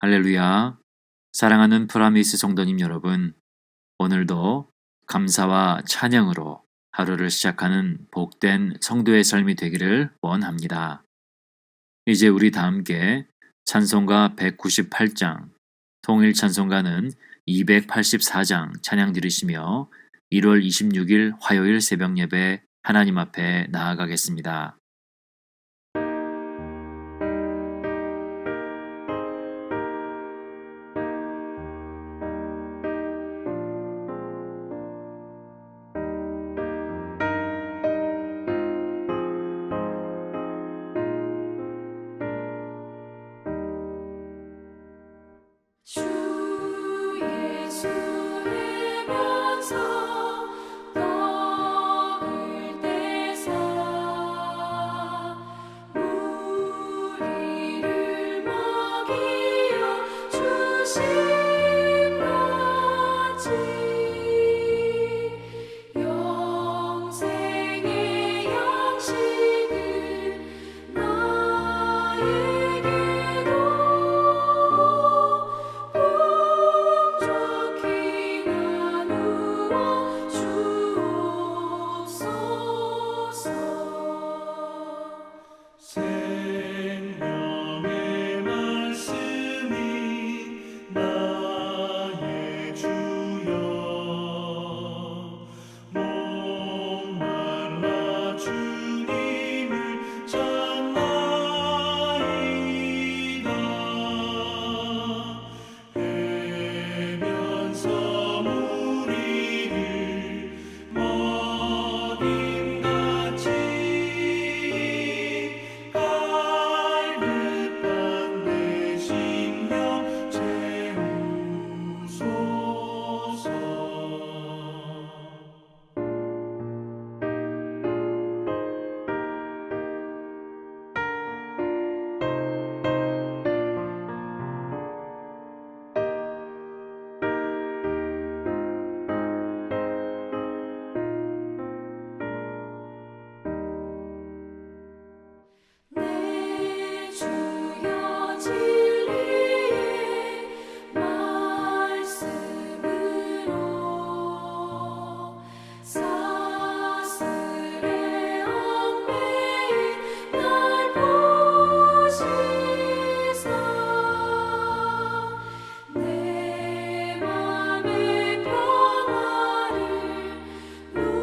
할렐루야. 사랑하는 프라미스 성도님 여러분, 오늘도 감사와 찬양으로 하루를 시작하는 복된 성도의 삶이 되기를 원합니다. 이제 우리 다 함께 찬송가 198장, 통일 찬송가는 284장 찬양 들으시며 1월 26일 화요일 새벽 예배 하나님 앞에 나아가겠습니다. 주 예수의 변성 떠을 때사 우리를 먹이어 주신 같이 영생의 양식을 나에게도 풍족히 나누어 주옵소서. 생명의 말씀이 나의 주여 목말라 주님을 찾나이다. 해면서 우리를 먹임같이 갈급한 내 심령 채우소서. 내 주여 진리의 말씀으로 사슬에 얽매인 날 보시사 내 맘의 평화를 누리도록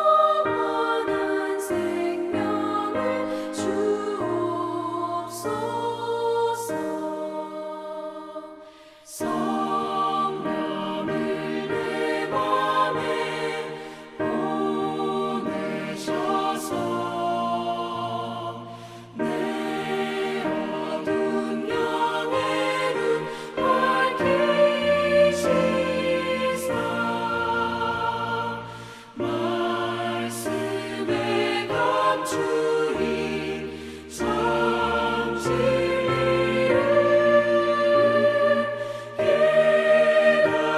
영원한 생명을 주옵소서. 성령을 내 맘에 보내셔서 내 어두운 영의 눈 밝히시사 말씀에 감추인 참 진리를 깨달아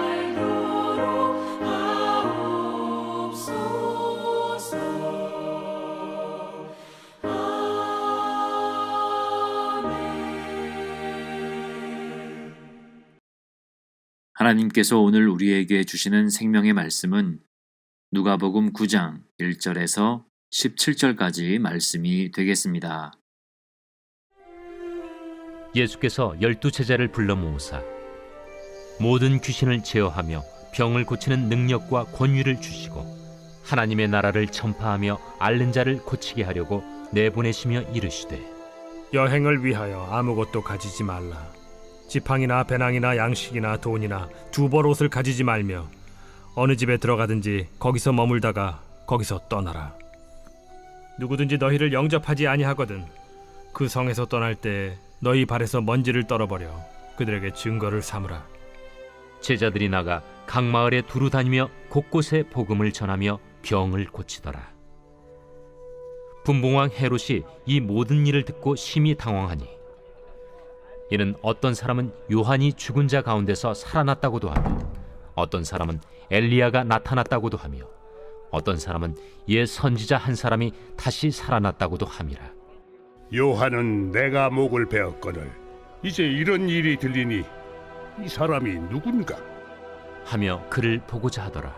알도록 하옵소서. 아멘. 하나님께서 오늘 우리에게 주시는 생명의 말씀은 누가복음 9장 1절에서 17절까지 말씀이 되겠습니다. 예수께서 12제자를 불러 모으사 모든 귀신을 제어하며 병을 고치는 능력과 권위를 주시고 하나님의 나라를 전파하며 앓는 자를 고치게 하려고 내보내시며 이르시되 여행을 위하여 아무것도 가지지 말라. 지팡이나 배낭이나 양식이나 돈이나 두벌 옷을 가지지 말며 어느 집에 들어가든지 거기서 머물다가 거기서 떠나라. 누구든지 너희를 영접하지 아니하거든 그 성에서 떠날 때 너희 발에서 먼지를 떨어버려 그들에게 증거를 삼으라. 제자들이 나가 각 마을에 두루 다니며 곳곳에 복음을 전하며 병을 고치더라. 분봉왕 헤롯이 이 모든 일을 듣고 심히 당황하니 이는 어떤 사람은 요한이 죽은 자 가운데서 살아났다고도 하며 어떤 사람은 엘리야가 나타났다고도 하며 어떤 사람은 옛 선지자 한 사람이 다시 살아났다고도 함이라. 요한은 내가 목을 베었거늘 이제 이런 일이 들리니 이 사람이 누군가? 하며 그를 보고자 하더라.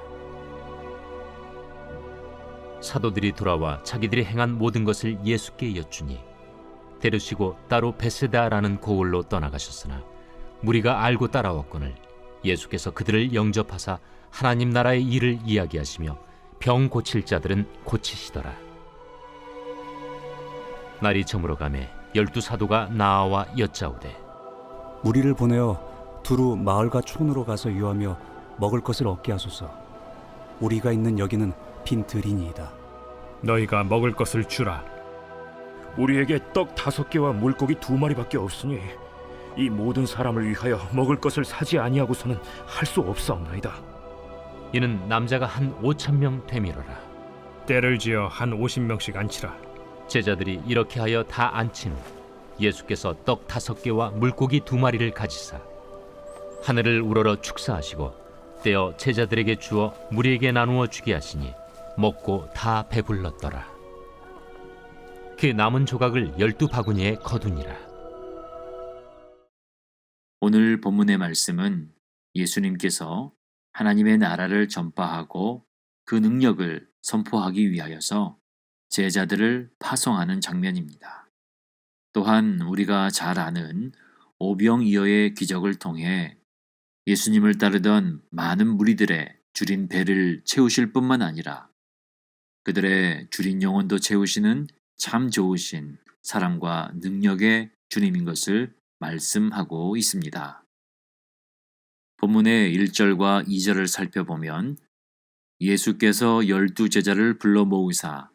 사도들이 돌아와 자기들이 행한 모든 것을 예수께 여쭈니 데려시고 따로 베세다라는 고을로 떠나가셨으나 무리가 알고 따라왔거늘 예수께서 그들을 영접하사 하나님 나라의 일을 이야기하시며 병 고칠 자들은 고치시더라. 날이 저물어 가매 12 사도가 나아와 여짜오되 우리를 보내어 두루 마을과 촌으로 가서 유하며 먹을 것을 얻게 하소서. 우리가 있는 여기는 빈 들이니이다. 너희가 먹을 것을 주라. 우리에게 떡 5개와 물고기 2마리밖에 없으니 이 모든 사람을 위하여 먹을 것을 사지 아니하고서는 할 수 없사옵나이다. 이는 남자가 한 5,000명 되밀어라. 때를 지어 한 50명씩 앉히라. 제자들이 이렇게 하여 다 앉힌 후 예수께서 떡 5개와 물고기 2마리를 가지사 하늘을 우러러 축사하시고 떼어 제자들에게 주어 무리에게 나누어 주게 하시니 먹고 다 배불렀더라. 그 남은 조각을 12바구니에 거두니라. 오늘 본문의 말씀은 예수님께서 하나님의 나라를 전파하고 그 능력을 선포하기 위하여서 제자들을 파송하는 장면입니다. 또한 우리가 잘 아는 오병이어의 기적을 통해 예수님을 따르던 많은 무리들의 줄인 배를 채우실 뿐만 아니라 그들의 줄인 영혼도 채우시는 참 좋으신 사랑과 능력의 주님인 것을 말씀하고 있습니다. 본문의 1절과 2절을 살펴보면 예수께서 12 제자를 불러 모으사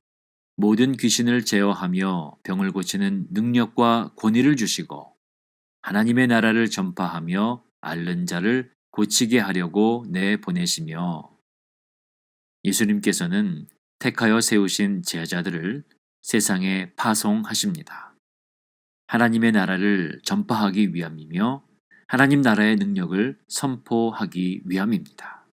모든 귀신을 제어하며 병을 고치는 능력과 권위를 주시고 하나님의 나라를 전파하며 앓는 자를 고치게 하려고 내보내시며 예수님께서는 택하여 세우신 제자들을 세상에 파송하십니다. 하나님의 나라를 전파하기 위함이며 하나님 나라의 능력을 선포하기 위함입니다.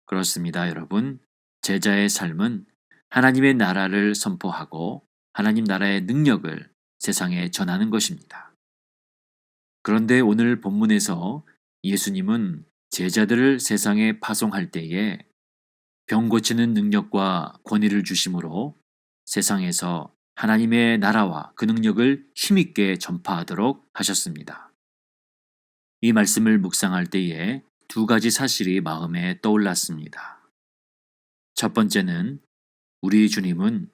그렇습니다, 여러분. 제자의 삶은 하나님의 나라를 선포하고 하나님 나라의 능력을 세상에 전하는 것입니다. 그런데 오늘 본문에서 예수님은 제자들을 세상에 파송할 때에 병 고치는 능력과 권위를 주심으로 세상에서 하나님의 나라와 그 능력을 힘있게 전파하도록 하셨습니다. 이 말씀을 묵상할 때에 2가지 사실이 마음에 떠올랐습니다. 첫 번째는 우리 주님은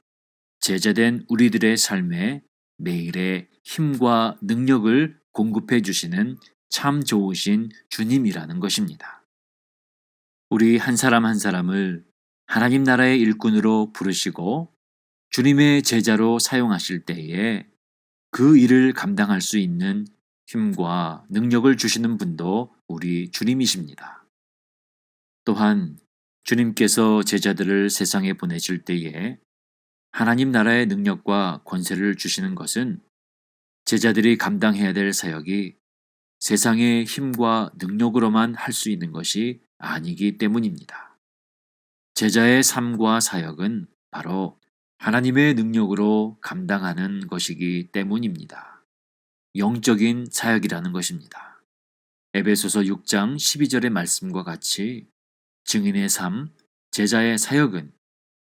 제자된 우리들의 삶에 매일의 힘과 능력을 공급해 주시는 참 좋으신 주님이라는 것입니다. 우리 한 사람 한 사람을 하나님 나라의 일꾼으로 부르시고 주님의 제자로 사용하실 때에 그 일을 감당할 수 있는 힘과 능력을 주시는 분도 우리 주님이십니다. 또한 주님께서 제자들을 세상에 보내실 때에 하나님 나라의 능력과 권세를 주시는 것은 제자들이 감당해야 될 사역이 세상의 힘과 능력으로만 할 수 있는 것이 아니기 때문입니다. 제자의 삶과 사역은 바로 하나님의 능력으로 감당하는 것이기 때문입니다. 영적인 사역이라는 것입니다. 에베소서 6장 12절의 말씀과 같이 증인의 삶, 제자의 사역은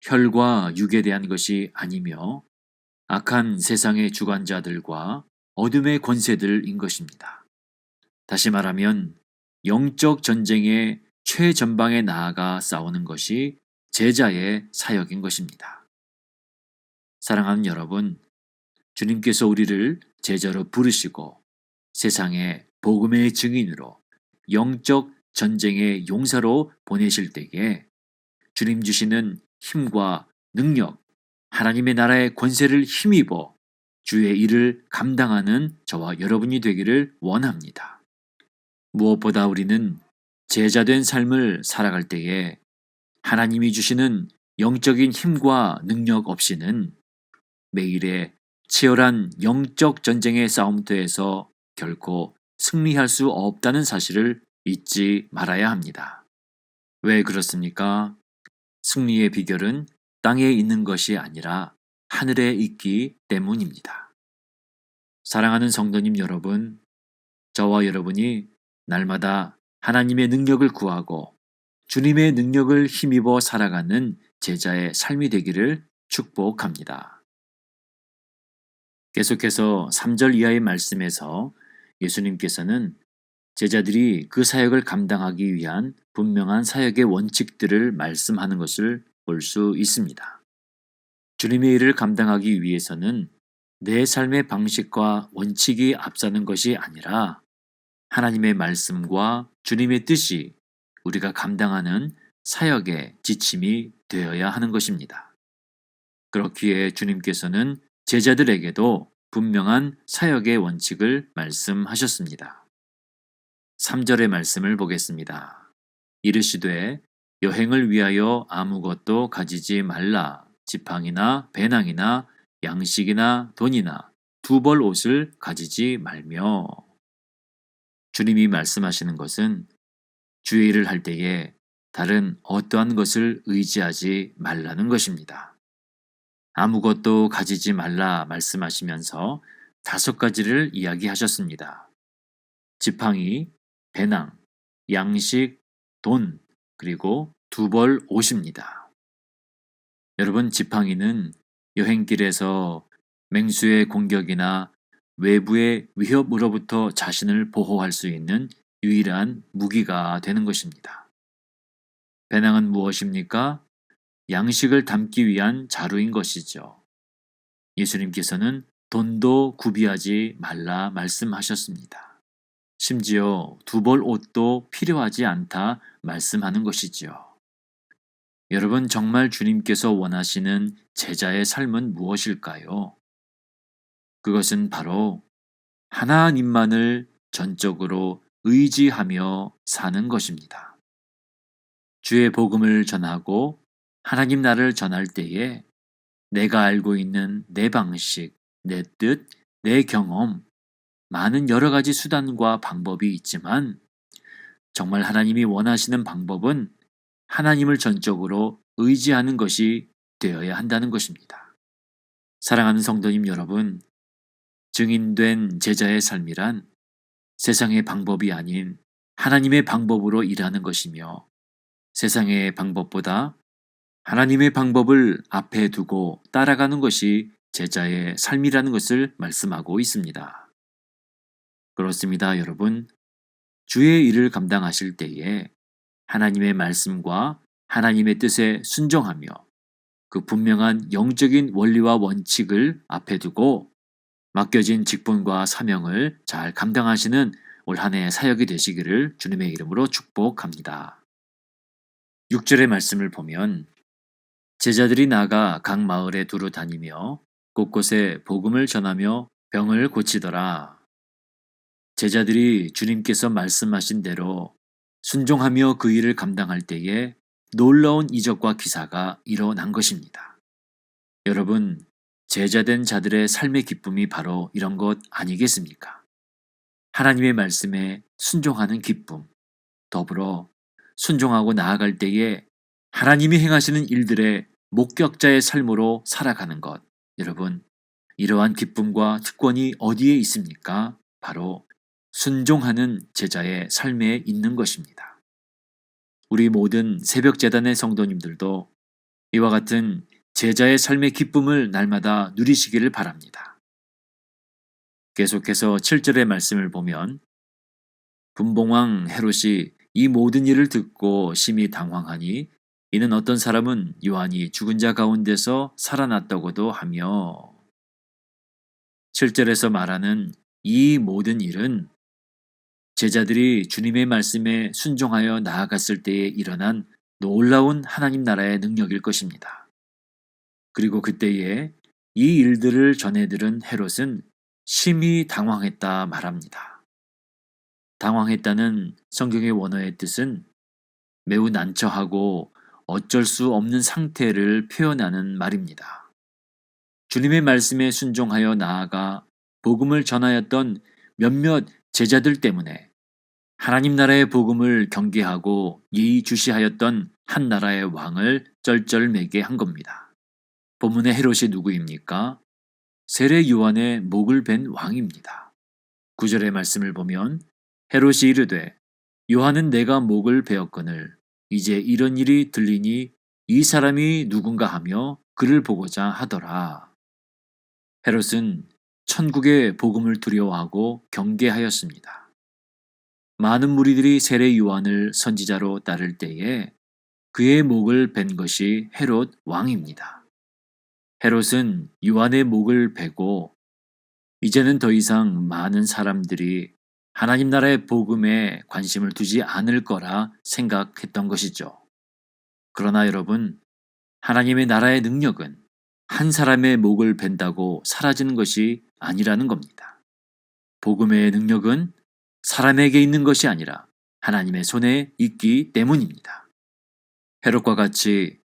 혈과 육에 대한 것이 아니며 악한 세상의 주관자들과 어둠의 권세들인 것입니다. 다시 말하면 영적 전쟁의 최전방에 나아가 싸우는 것이 제자의 사역인 것입니다. 사랑하는 여러분, 주님께서 우리를 제자로 부르시고 세상의 복음의 증인으로 영적 전쟁의 용사로 보내실 때에 주님 주시는 힘과 능력, 하나님의 나라의 권세를 힘입어 주의 일을 감당하는 저와 여러분이 되기를 원합니다. 무엇보다 우리는 제자된 삶을 살아갈 때에 하나님이 주시는 영적인 힘과 능력 없이는 매일의 치열한 영적 전쟁의 싸움터에서 결코 승리할 수 없다는 사실을 잊지 말아야 합니다. 왜 그렇습니까? 승리의 비결은 땅에 있는 것이 아니라 하늘에 있기 때문입니다. 사랑하는 성도님 여러분, 저와 여러분이 날마다 하나님의 능력을 구하고 주님의 능력을 힘입어 살아가는 제자의 삶이 되기를 축복합니다. 계속해서 3절 이하의 말씀에서 예수님께서는 제자들이 그 사역을 감당하기 위한 분명한 사역의 원칙들을 말씀하는 것을 볼 수 있습니다. 주님의 일을 감당하기 위해서는 내 삶의 방식과 원칙이 앞서는 것이 아니라 하나님의 말씀과 주님의 뜻이 우리가 감당하는 사역의 지침이 되어야 하는 것입니다. 그렇기에 주님께서는 제자들에게도 분명한 사역의 원칙을 말씀하셨습니다. 3절의 말씀을 보겠습니다. 이르시되 여행을 위하여 아무것도 가지지 말라. 지팡이나 배낭이나 양식이나 돈이나 두 벌 옷을 가지지 말며. 주님이 말씀하시는 것은 주의 일을 할 때에 다른 어떠한 것을 의지하지 말라는 것입니다. 아무것도 가지지 말라 말씀하시면서 5가지를 이야기하셨습니다. 지팡이, 배낭, 양식, 돈, 그리고 두 벌 옷입니다. 여러분, 지팡이는 여행길에서 맹수의 공격이나 외부의 위협으로부터 자신을 보호할 수 있는 유일한 무기가 되는 것입니다. 배낭은 무엇입니까? 양식을 담기 위한 자루인 것이죠. 예수님께서는 돈도 구비하지 말라 말씀하셨습니다. 심지어 두 벌 옷도 필요하지 않다 말씀하는 것이지요. 여러분, 정말 주님께서 원하시는 제자의 삶은 무엇일까요? 그것은 바로 하나님만을 전적으로 의지하며 사는 것입니다. 주의 복음을 전하고 하나님 나라를 전할 때에 내가 알고 있는 내 방식, 내 뜻, 내 경험, 많은 여러 가지 수단과 방법이 있지만 정말 하나님이 원하시는 방법은 하나님을 전적으로 의지하는 것이 되어야 한다는 것입니다. 사랑하는 성도님 여러분, 증인된 제자의 삶이란 세상의 방법이 아닌 하나님의 방법으로 일하는 것이며 세상의 방법보다 하나님의 방법을 앞에 두고 따라가는 것이 제자의 삶이라는 것을 말씀하고 있습니다. 그렇습니다, 여러분. 주의 일을 감당하실 때에 하나님의 말씀과 하나님의 뜻에 순종하며 그 분명한 영적인 원리와 원칙을 앞에 두고 맡겨진 직분과 사명을 잘 감당하시는 올 한 해의 사역이 되시기를 주님의 이름으로 축복합니다. 6절의 말씀을 보면 제자들이 나가 각 마을에 두루 다니며 곳곳에 복음을 전하며 병을 고치더라. 제자들이 주님께서 말씀하신 대로 순종하며 그 일을 감당할 때에 놀라운 이적과 기사가 일어난 것입니다. 여러분, 제자된 자들의 삶의 기쁨이 바로 이런 것 아니겠습니까? 하나님의 말씀에 순종하는 기쁨, 더불어 순종하고 나아갈 때에 하나님이 행하시는 일들의 목격자의 삶으로 살아가는 것. 여러분, 이러한 기쁨과 특권이 어디에 있습니까? 바로 순종하는 제자의 삶에 있는 것입니다. 우리 모든 새벽재단의 성도님들도 이와 같은 제자의 삶의 기쁨을 날마다 누리시기를 바랍니다. 계속해서 7절의 말씀을 보면 분봉왕 헤롯이 이 모든 일을 듣고 심히 당황하니 이는 어떤 사람은 요한이 죽은 자 가운데서 살아났다고도 하며 7절에서 말하는 이 모든 일은 제자들이 주님의 말씀에 순종하여 나아갔을 때에 일어난 놀라운 하나님 나라의 능력일 것입니다. 그리고 그때에 이 일들을 전해 들은 헤롯은 심히 당황했다 말합니다. 당황했다는 성경의 원어의 뜻은 매우 난처하고 어쩔 수 없는 상태를 표현하는 말입니다. 주님의 말씀에 순종하여 나아가 복음을 전하였던 몇몇 제자들 때문에 하나님 나라의 복음을 경계하고 예의주시하였던 한 나라의 왕을 쩔쩔매게 한 겁니다. 본문의 헤롯이 누구입니까? 세례 요한의 목을 벤 왕입니다. 9절의 말씀을 보면 헤롯이 이르되 요한은 내가 목을 베었거늘 이제 이런 일이 들리니 이 사람이 누군가 하며 그를 보고자 하더라. 헤롯은 천국의 복음을 두려워하고 경계하였습니다. 많은 무리들이 세례 요한을 선지자로 따를 때에 그의 목을 벤 것이 헤롯 왕입니다. 헤롯은 요한의 목을 베고 이제는 더 이상 많은 사람들이 하나님 나라의 복음에 관심을 두지 않을 거라 생각했던 것이죠. 그러나 여러분, 하나님의 나라의 능력은 한 사람의 목을 벤다고 사라지는 것이 아니라는 겁니다. 복음의 능력은 사람에게 있는 것이 아니라 하나님의 손에 있기 때문입니다. 헤롯과 같이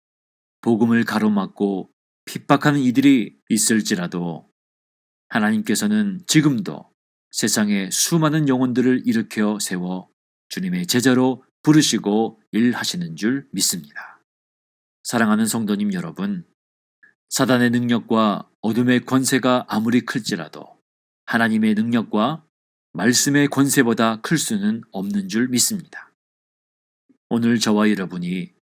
복음을 가로막고 핍박하는 이들이 있을지라도 하나님께서는 지금도 세상에 수많은 영혼들을 일으켜 세워 주님의 제자로 부르시고 일하시는 줄 믿습니다. 사랑하는 성도님 여러분, 사단의 능력과 어둠의 권세가 아무리 클지라도 하나님의 능력과 말씀의 권세보다 클 수는 없는 줄 믿습니다. 오늘 저와 여러분이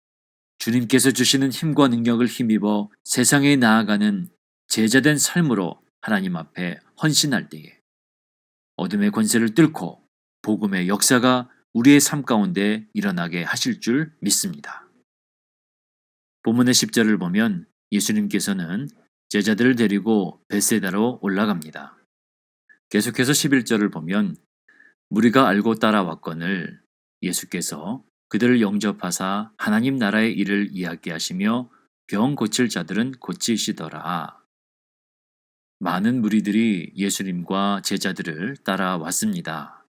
주님께서 주시는 힘과 능력을 힘입어 세상에 나아가는 제자된 삶으로 하나님 앞에 헌신할 때에 어둠의 권세를 뚫고 복음의 역사가 우리의 삶 가운데 일어나게 하실 줄 믿습니다. 본문의 10절을 보면 예수님께서는 제자들을 데리고 벳세다로 올라갑니다. 계속해서 11절을 보면 무리가 알고 따라왔거늘 예수께서 그들을 영접하사 하나님 나라의 일을 이야기하시며 병 고칠 자들은 고치시더라. 많은 무리들이 예수님과 제자들을 따라왔습니다.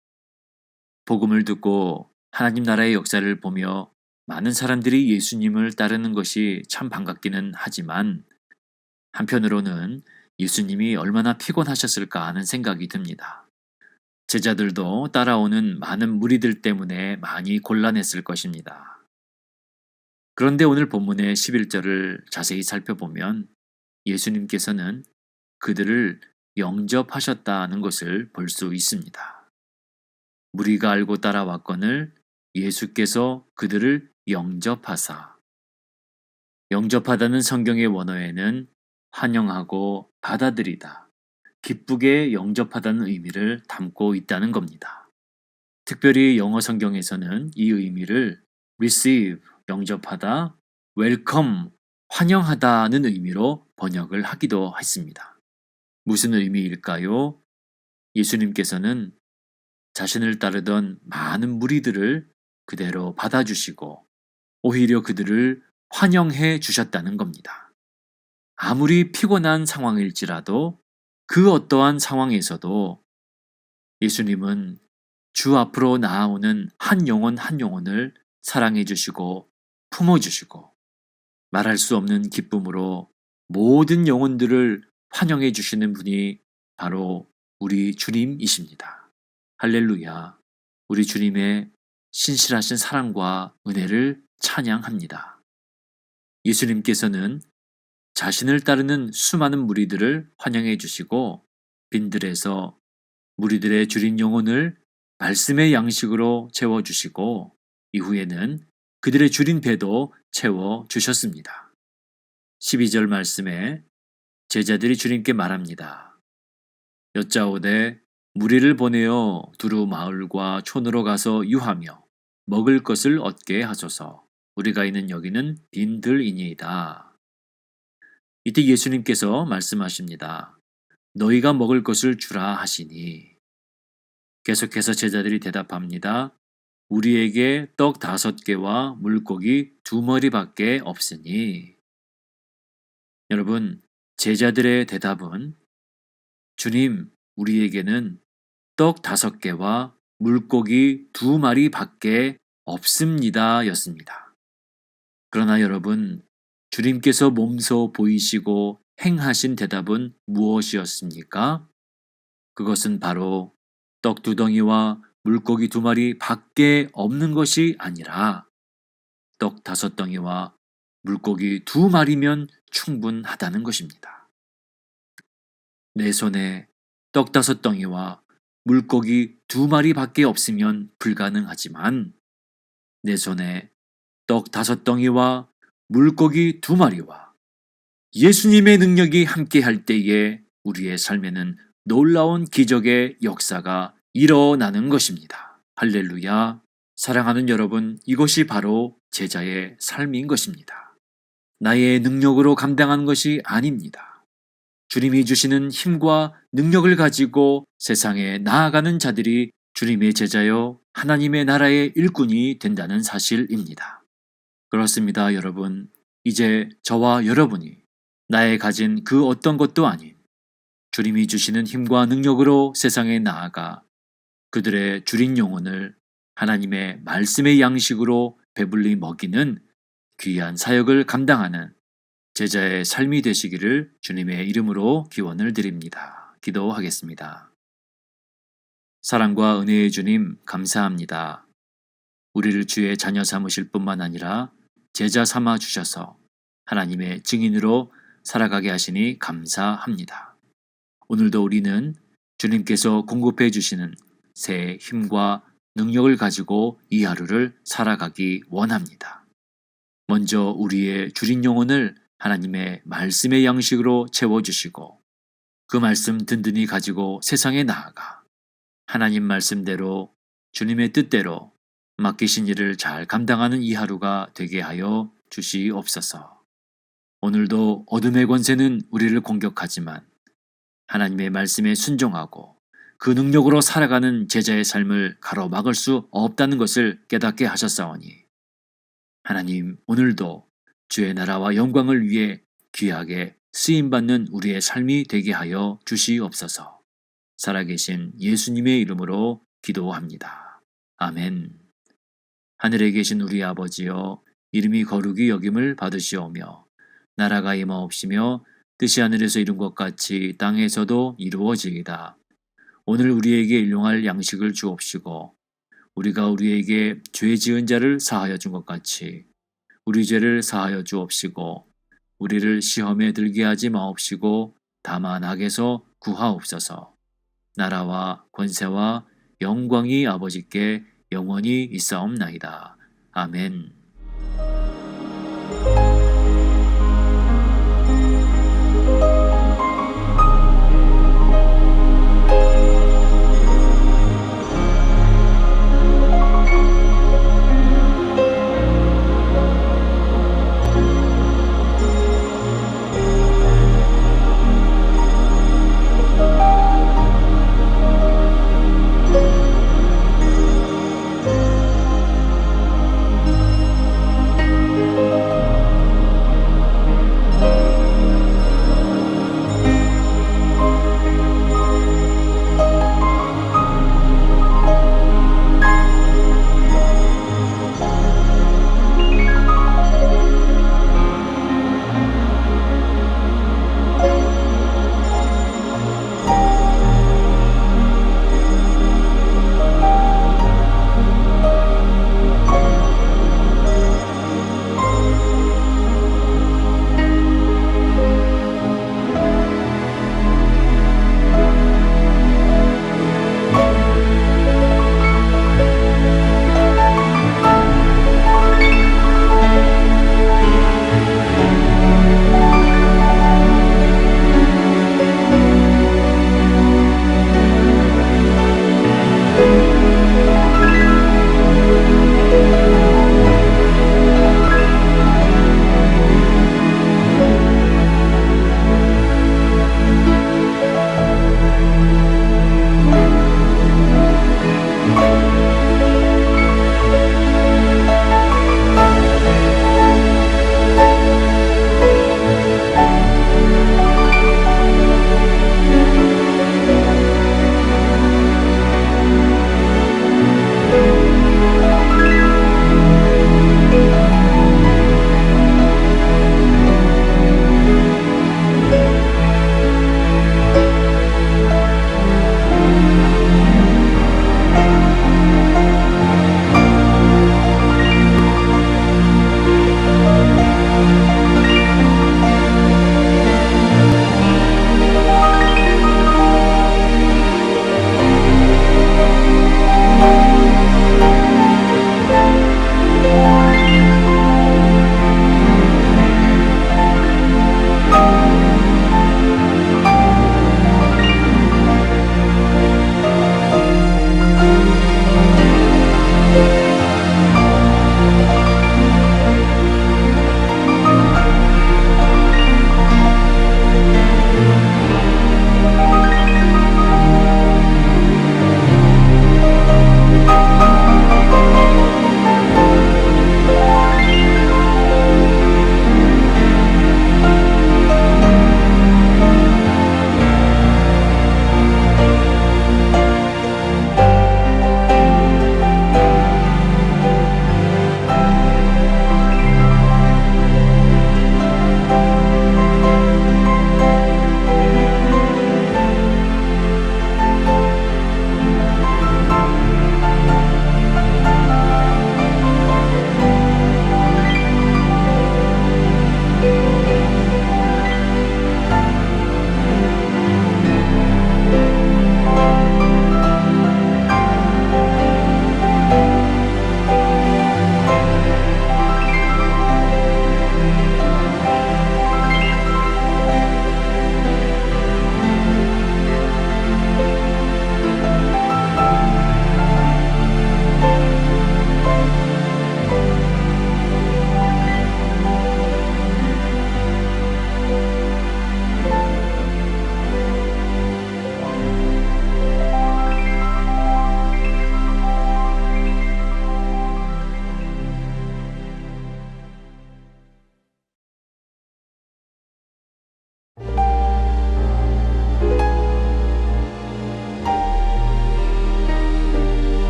복음을 듣고 하나님 나라의 역사를 보며 많은 사람들이 예수님을 따르는 것이 참 반갑기는 하지만 한편으로는 예수님이 얼마나 피곤하셨을까 하는 생각이 듭니다. 제자들도 따라오는 많은 무리들 때문에 많이 곤란했을 것입니다. 그런데 오늘 본문의 11절을 자세히 살펴보면 예수님께서는 그들을 영접하셨다는 것을 볼 수 있습니다. 무리가 알고 따라왔거늘 예수께서 그들을 영접하사. 영접하다는 성경의 원어에는 환영하고 받아들이다, 기쁘게 영접하다는 의미를 담고 있다는 겁니다. 특별히 영어 성경에서는 이 의미를 receive, 영접하다, welcome, 환영하다는 의미로 번역을 하기도 했습니다. 무슨 의미일까요? 예수님께서는 자신을 따르던 많은 무리들을 그대로 받아주시고 오히려 그들을 환영해 주셨다는 겁니다. 아무리 피곤한 상황일지라도 그 어떠한 상황에서도 예수님은 주 앞으로 나아오는 한 영혼 한 영혼을 사랑해 주시고 품어 주시고 말할 수 없는 기쁨으로 모든 영혼들을 환영해 주시는 분이 바로 우리 주님이십니다. 할렐루야. 우리 주님의 신실하신 사랑과 은혜를 찬양합니다. 예수님께서는 자신을 따르는 수많은 무리들을 환영해 주시고 빈들에서 무리들의 줄인 영혼을 말씀의 양식으로 채워주시고 이후에는 그들의 줄인 배도 채워주셨습니다. 12절 말씀에 제자들이 주님께 말합니다. 여짜오되 무리를 보내어 두루 마을과 촌으로 가서 유하며 먹을 것을 얻게 하소서. 우리가 있는 여기는 빈들이니이다. 이때 예수님께서 말씀하십니다. 너희가 먹을 것을 주라 하시니. 계속해서 제자들이 대답합니다. 우리에게 떡 5개와 물고기 2머리밖에 없으니. 여러분, 제자들의 대답은 주님, 우리에게는 떡 5개와 물고기 2마리밖에 없습니다 였습니다. 그러나 여러분, 주님께서 몸소 보이시고 행하신 대답은 무엇이었습니까? 그것은 바로 떡 2덩이와 물고기 2마리 밖에 없는 것이 아니라 떡 5덩이와 물고기 2마리면 충분하다는 것입니다. 내 손에 떡 5덩이와 물고기 2마리 밖에 없으면 불가능하지만 내 손에 떡 5덩이와 물고기 2마리와 예수님의 능력이 함께 할 때에 우리의 삶에는 놀라운 기적의 역사가 일어나는 것입니다. 할렐루야. 사랑하는 여러분, 이것이 바로 제자의 삶인 것입니다. 나의 능력으로 감당하는 것이 아닙니다. 주님이 주시는 힘과 능력을 가지고 세상에 나아가는 자들이 주님의 제자여 하나님의 나라의 일꾼이 된다는 사실입니다. 그렇습니다, 여러분. 이제 저와 여러분이 나의 가진 그 어떤 것도 아닌 주님이 주시는 힘과 능력으로 세상에 나아가 그들의 줄인 영혼을 하나님의 말씀의 양식으로 배불리 먹이는 귀한 사역을 감당하는 제자의 삶이 되시기를 주님의 이름으로 기원을 드립니다. 기도하겠습니다. 사랑과 은혜의 주님, 감사합니다. 우리를 주의 자녀 삼으실 뿐만 아니라 제자 삼아 주셔서 하나님의 증인으로 살아가게 하시니 감사합니다. 오늘도 우리는 주님께서 공급해 주시는 새 힘과 능력을 가지고 이 하루를 살아가기 원합니다. 먼저 우리의 줄인 영혼을 하나님의 말씀의 양식으로 채워주시고 그 말씀 든든히 가지고 세상에 나아가 하나님 말씀대로 주님의 뜻대로 맡기신 일을 잘 감당하는 이 하루가 되게 하여 주시옵소서. 오늘도 어둠의 권세는 우리를 공격하지만 하나님의 말씀에 순종하고 그 능력으로 살아가는 제자의 삶을 가로막을 수 없다는 것을 깨닫게 하셨사오니 하나님, 오늘도 주의 나라와 영광을 위해 귀하게 쓰임받는 우리의 삶이 되게 하여 주시옵소서. 살아계신 예수님의 이름으로 기도합니다. 아멘. 하늘에 계신 우리 아버지여, 이름이 거룩히 여김을 받으시오며 나라가 임하옵시며 뜻이 하늘에서 이룬 것 같이 땅에서도 이루어지이다. 오늘 우리에게 일용할 양식을 주옵시고 우리가 우리에게 죄 지은 자를 사하여 준 것 같이 우리 죄를 사하여 주옵시고 우리를 시험에 들게 하지 마옵시고 다만 악에서 구하옵소서. 나라와 권세와 영광이 아버지께 영원히 있사옵나이다. 아멘.